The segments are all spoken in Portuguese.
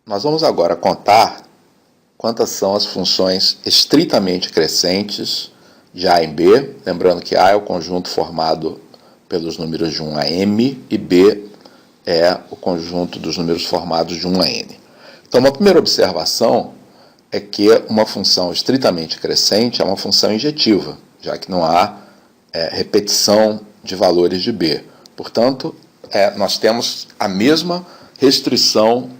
Nós vamos agora contar quantas são as funções estritamente crescentes de A em B, lembrando que A é o conjunto formado pelos números de 1 a m e B é o conjunto dos números formados de 1 a n. Então, uma primeira observação é que uma função estritamente crescente é uma função injetiva, já que não há repetição de valores de B. Portanto, nós temos a mesma restrição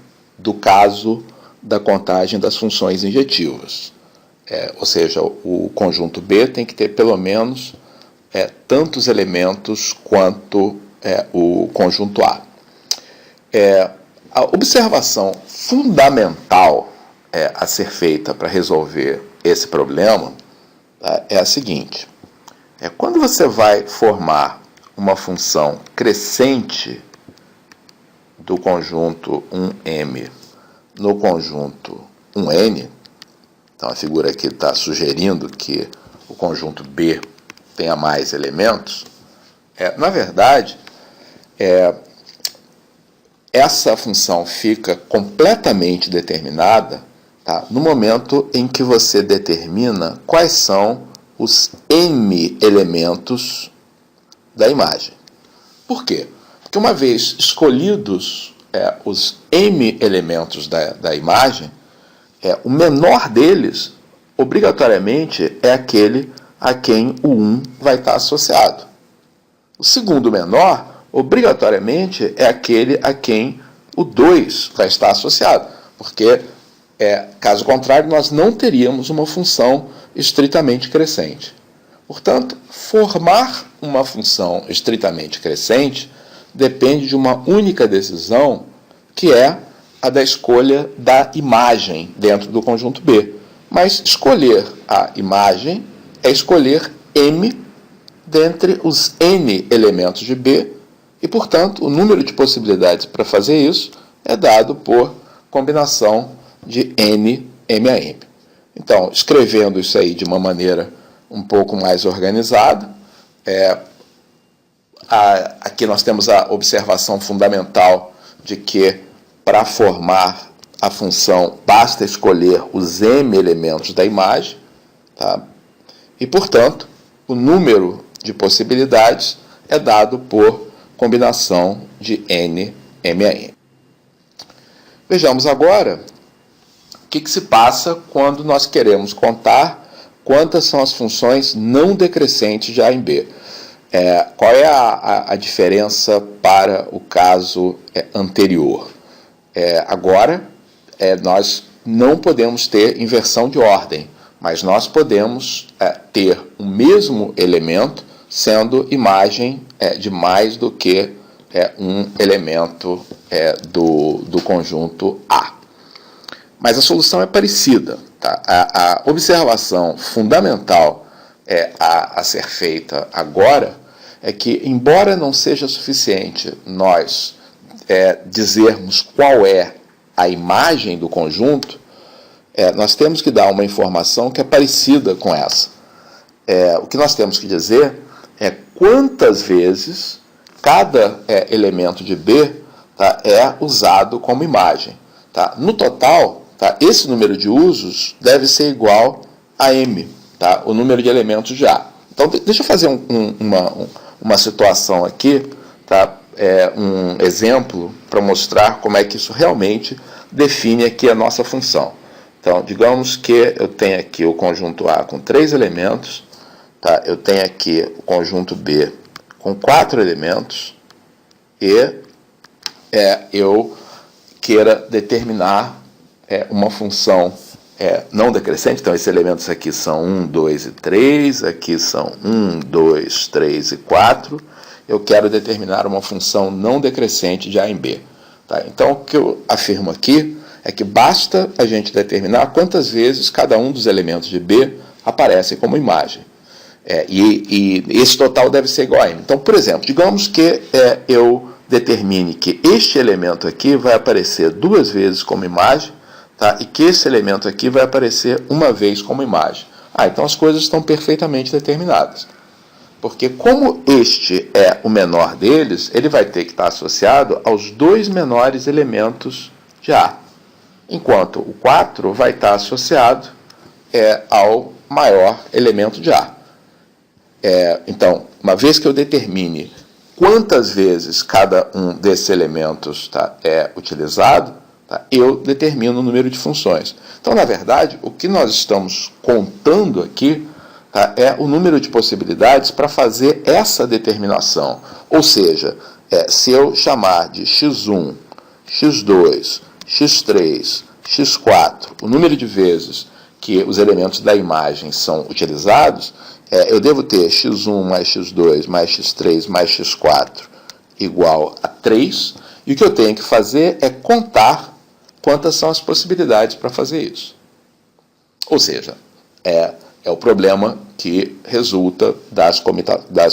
do caso da contagem das funções injetivas. Ou seja, o conjunto B tem que ter pelo menos tantos elementos quanto o conjunto A. A observação fundamental a ser feita para resolver esse problema é a seguinte: quando você vai formar uma função crescente do conjunto 1m no conjunto 1n, então a figura aqui está sugerindo que o conjunto B tenha mais elementos, na verdade, essa função fica completamente determinada, tá, no momento em que você determina quais são os m elementos da imagem. Por quê? Porque uma vez escolhidos os m elementos da imagem, o menor deles, obrigatoriamente, é aquele a quem o 1 vai estar associado. O segundo menor, obrigatoriamente, é aquele a quem o 2 vai estar associado, porque, caso contrário, nós não teríamos uma função estritamente crescente. Portanto, formar uma função estritamente crescente depende de uma única decisão, que é a da escolha da imagem dentro do conjunto B. Mas escolher a imagem é escolher m dentre os n elementos de B, e, portanto, o número de possibilidades para fazer isso é dado por combinação de n, m a m. Então, escrevendo isso aí de uma maneira um pouco mais organizada, aqui nós temos a observação fundamental de que, para formar a função, basta escolher os m elementos da imagem, tá? E, portanto, o número de possibilidades é dado por combinação de n, m a m. Vejamos agora o que se passa quando nós queremos contar quantas são as funções não decrescentes de A em B. Qual é a diferença para o caso anterior? Agora, nós não podemos ter inversão de ordem, mas nós podemos ter o mesmo elemento sendo imagem de mais do que um elemento do conjunto A. Mas a solução é parecida. Tá? A observação fundamental a ser feita agora é que, embora não seja suficiente nós dizermos qual é a imagem do conjunto, nós temos que dar uma informação que é parecida com essa. O que nós temos que dizer é quantas vezes cada elemento de B, tá, é usado como imagem. Tá? No total, tá, esse número de usos deve ser igual a m, tá, o número de elementos de A. Então, deixa eu fazer uma situação aqui, tá, um exemplo para mostrar como é que isso realmente define aqui a nossa função. Então, digamos que eu tenho aqui o conjunto A com 3 elementos, tá, eu tenho aqui o conjunto B com 4 elementos, e eu queira determinar uma função não decrescente. Então, esses elementos aqui são 1, 2 e 3, aqui são 1, 2, 3 e 4. Eu quero determinar uma função não decrescente de A em B. Tá? Então, o que eu afirmo aqui é que basta a gente determinar quantas vezes cada um dos elementos de B aparece como imagem. E esse total deve ser igual a m. Então, por exemplo, digamos que eu determine que este elemento aqui vai aparecer 2 vezes como imagem, tá? E que esse elemento aqui vai aparecer 1 vez como imagem. Então as coisas estão perfeitamente determinadas. Porque como este é o menor deles, ele vai ter que estar associado aos 2 menores elementos de A. enquanto o 4 vai estar associado ao maior elemento de A. Então, uma vez que eu determine quantas vezes cada um desses elementos é utilizado, eu determino o número de funções. Então, na verdade, o que nós estamos contando aqui é o número de possibilidades para fazer essa determinação. Ou seja, se eu chamar de x1, x2, x3, x4, o número de vezes que os elementos da imagem são utilizados, eu devo ter x1 mais x2 mais x3 mais x4 igual a 3, e o que eu tenho que fazer é contar quantas são as possibilidades para fazer isso. Ou seja, é o problema que resulta das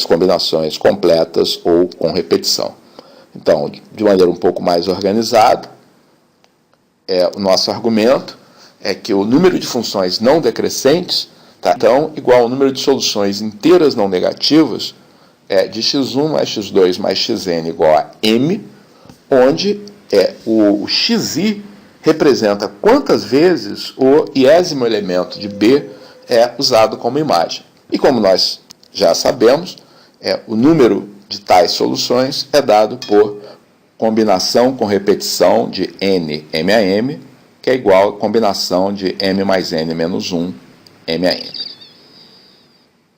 combinações completas ou com repetição. Então, de maneira um pouco mais organizada, o nosso argumento é que o número de funções não decrescentes então igual ao número de soluções inteiras não negativas de x1 mais x2 mais xn igual a m, onde o xi representa quantas vezes o iésimo elemento de B é usado como imagem. E como nós já sabemos, o número de tais soluções é dado por combinação com repetição de n, m a m, que é igual a combinação de m mais n menos 1, m a n.